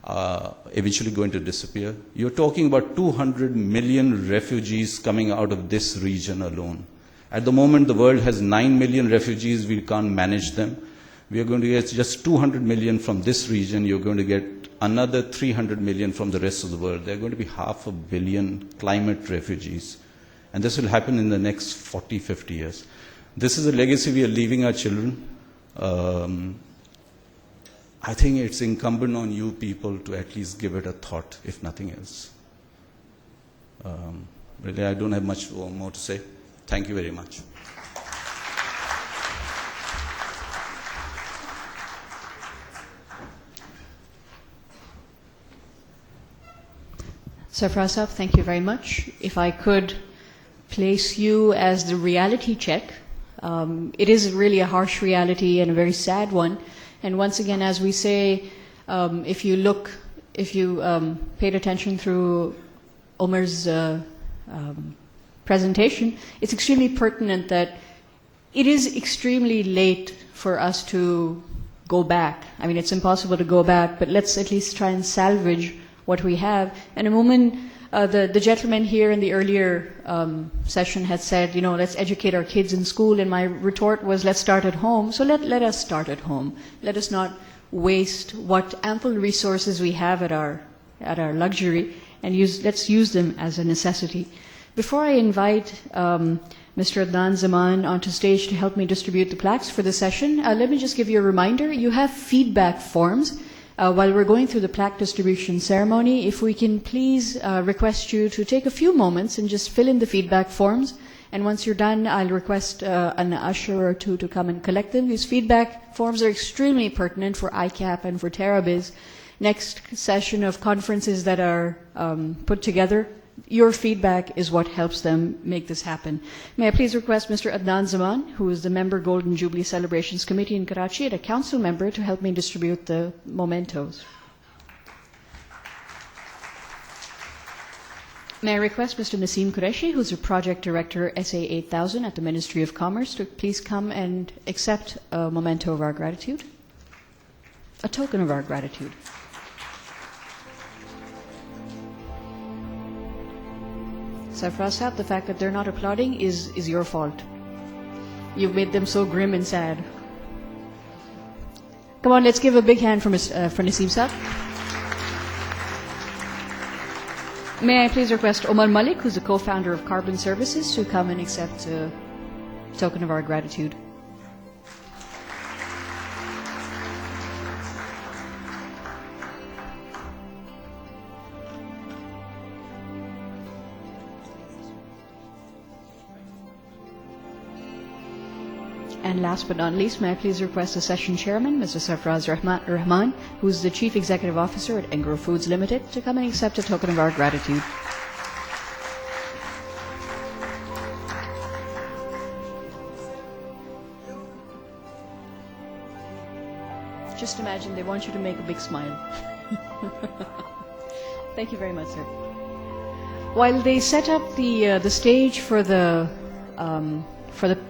eventually going to disappear. You're talking about 200 million refugees coming out of this region alone. At the moment, the world has 9 million refugees. We can't manage them. We are going to get just 200 million from this region. You're going to get another 300 million from the rest of the world. There are going to be 500 million climate refugees. And this will happen in the next 40, 50 years. This is a legacy we are leaving our children. I think it's incumbent on you people to at least give it a thought, if nothing else. Really, I don't have much more to say. Thank you very much. Sarfraz Saab, thank you very much. If I could place you as the reality check, it is really a harsh reality and a very sad one. And once again, as we say, if you paid attention through Omar's presentation, it's extremely pertinent that it is extremely late for us to go back. I mean, it's impossible to go back, but let's at least try and salvage what we have. And a woman, the gentleman here in the earlier session had said, you know, let's educate our kids in school, and my retort was, let's start at home. So let us start at home. Let us not waste what ample resources we have at our luxury, and let's use them as a necessity. Before I invite Mr. Adnan Zaman onto stage to help me distribute the plaques for the session, let me just give you a reminder. You have feedback forms. While we're going through the plaque distribution ceremony, if we can please request you to take a few moments and just fill in the feedback forms. And once you're done, I'll request an usher or two to come and collect them. These feedback forms are extremely pertinent for ICAP and for TerraBiz. Next session of conferences that are put together, your feedback is what helps them make this happen. May I please request Mr. Adnan Zaman, who is the member Golden Jubilee Celebrations Committee in Karachi and a council member, to help me distribute the mementos. May I request Mr. Naseem Qureshi, who's a project director SA 8000 at the Ministry of Commerce, to please come and accept a memento of our gratitude, a token of our gratitude. Sarfraz Saab, the fact that they're not applauding is your fault. You've made them so grim and sad. Come on, let's give a big hand for Naseem Saab. May I please request Omar Malik, who's the co-founder of Carbon Services, to come and accept a token of our gratitude. And last but not least, may I please request the session chairman, Mr. Sarfraz Rahman, who is the Chief Executive Officer at Engro Foods Limited, to come and accept a token of our gratitude. Just imagine they want you to make a big smile. Thank you very much, sir. While they set up the stage for the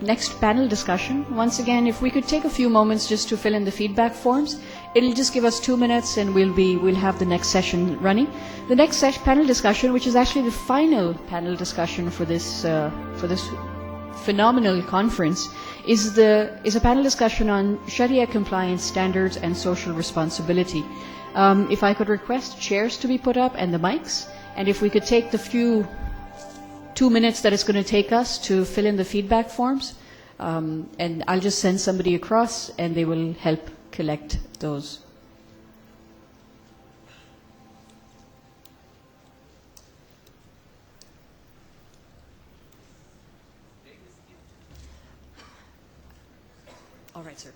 next panel discussion, once again, if we could take a few moments just to fill in the feedback forms, it'll just give us 2 minutes, and we'll have the next session running. The next panel discussion, which is actually the final panel discussion for this phenomenal conference, is a panel discussion on Sharia compliance standards and social responsibility. If I could request chairs to be put up and the mics, and if we could take the few 2 minutes that it's going to take us to fill in the feedback forms, and I'll just send somebody across and they will help collect those. All right, sir.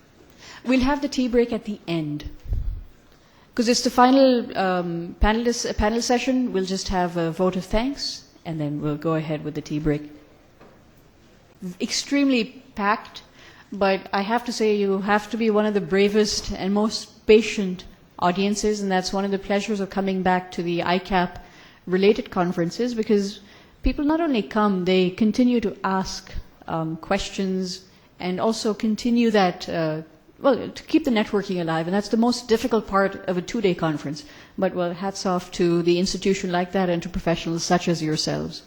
We'll have the tea break at the end. Because it's the final panel session, we'll just have a vote of thanks, and then we'll go ahead with the tea break. Extremely packed, but I have to say you have to be one of the bravest and most patient audiences, and that's one of the pleasures of coming back to the ICAP related conferences, because people not only come, they continue to ask questions and also continue that well, to keep the networking alive, and that's the most difficult part of a 2-day conference. But, well, hats off to the institution like that and to professionals such as yourselves.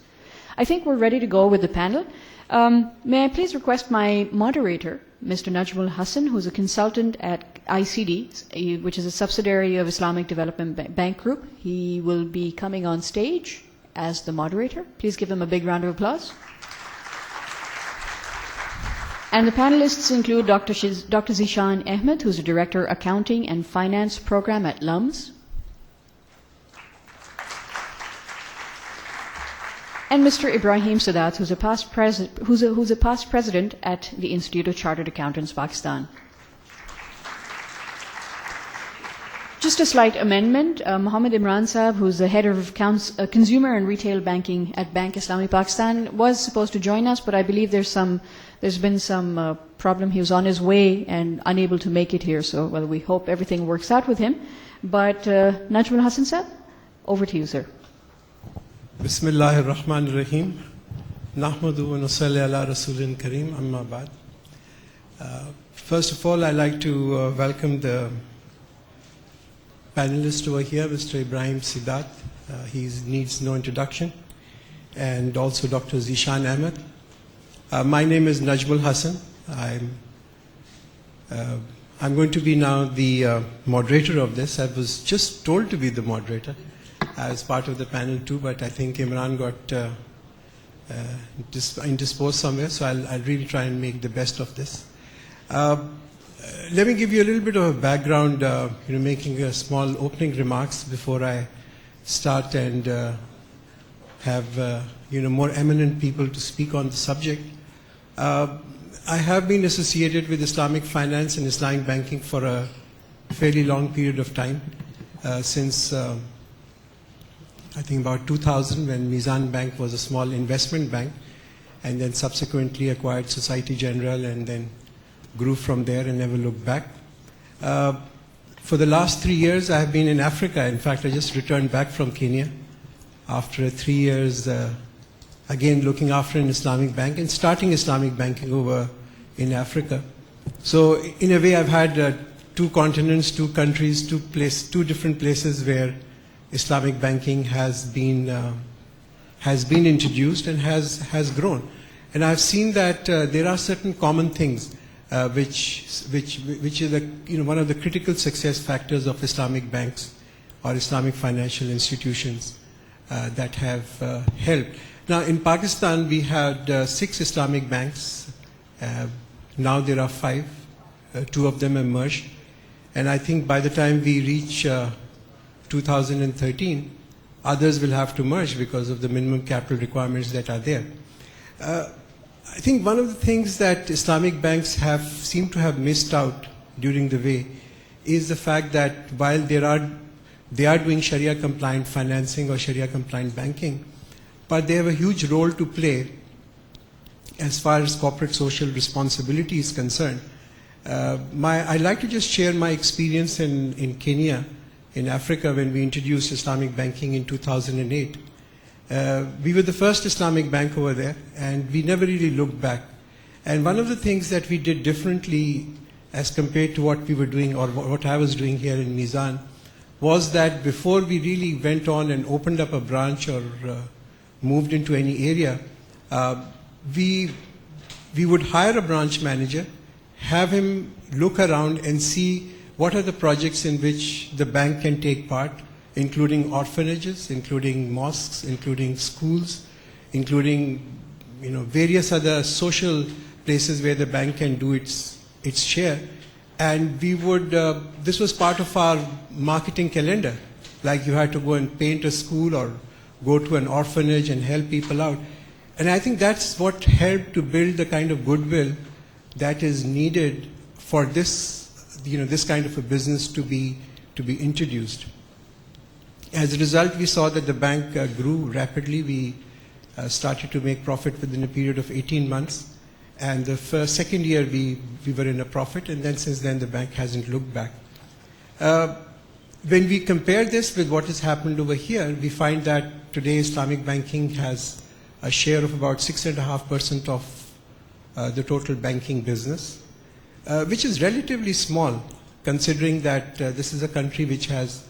I think we're ready to go with the panel. May I please request my moderator, Mr. Najmul Hassan, who's a consultant at ICD, which is a subsidiary of Islamic Development Bank Group. He will be coming on stage as the moderator. Please give him a big round of applause. And the panelists include Dr. Zishan Ahmed, who's a Director Accounting and Finance Program at LUMS. And Mr. Ibrahim Sadat, who's a past president at the Institute of Chartered Accountants, Pakistan. Just a slight amendment. Mohammed Imran Saab, who's the head of consumer and retail banking at Bank Islami Pakistan, was supposed to join us, but I believe there's been some problem. He was on his way and unable to make it here. So, well, we hope everything works out with him. But Najmul Hassan Saab, over to you, sir. Bismillahir Rahmanir Rahim. Nahmadu wa nusalli ala Rasulin Kareem, amma ba'd. First of all, I'd like to welcome the panelist over here, Mr. Ibrahim Sadat. He needs no introduction. And also Dr. Zishan Ahmed. My name is Najmul Hassan. I'm going to be now the moderator of this. I was just told to be the moderator as part of the panel too, but I think Imran got indisposed somewhere, so I'll really try and make the best of this. Let me give you a little bit of a background, making a small opening remarks before I start and have more eminent people to speak on the subject. I have been associated with Islamic finance and Islamic banking for a fairly long period of time, since I think about 2000, when Mizan Bank was a small investment bank, and then subsequently acquired Society General and then grew from there and never looked back. For the last 3 years, I have been in Africa. In fact, I just returned back from Kenya after 3 years, again looking after an Islamic bank and starting Islamic banking over in Africa. So in a way, I've had 2 continents, 2 countries, 2 different places where Islamic banking has been introduced and has grown. And I've seen that there are certain common things which is one of the critical success factors of Islamic banks or Islamic financial institutions that have helped. Now in Pakistan we had 6 Islamic banks. Now there are 5. 2 of them emerged. And I think by the time we reach 2013, others will have to merge because of the minimum capital requirements that are there. I think one of the things that Islamic banks seem to have missed out during the way is the fact that while they are doing Sharia compliant financing or Sharia compliant banking, but they have a huge role to play as far as corporate social responsibility is concerned. I'd like to just share my experience in Kenya, in Africa, when we introduced Islamic banking in 2008. We were the first Islamic bank over there, and we never really looked back. And one of the things that we did differently as compared to what we were doing or what I was doing here in Mizan was that before we really went on and opened up a branch or moved into any area, we would hire a branch manager, have him look around and see what are the projects in which the bank can take part, including orphanages, including mosques, including schools, including various other social places where the bank can do its share. And we would, this was part of our marketing calendar. Like you had to go and paint a school or go to an orphanage and help people out. And I think that's what helped to build the kind of goodwill that is needed for this, this kind of a business to be introduced. As a result, we saw that the bank grew rapidly. We started to make profit within a period of 18 months. And the second year, we were in a profit. And then since then, the bank hasn't looked back. When we compare this with what has happened over here, we find that today Islamic banking has a share of about 6.5% of the total banking business. which is relatively small, considering that this is a country which has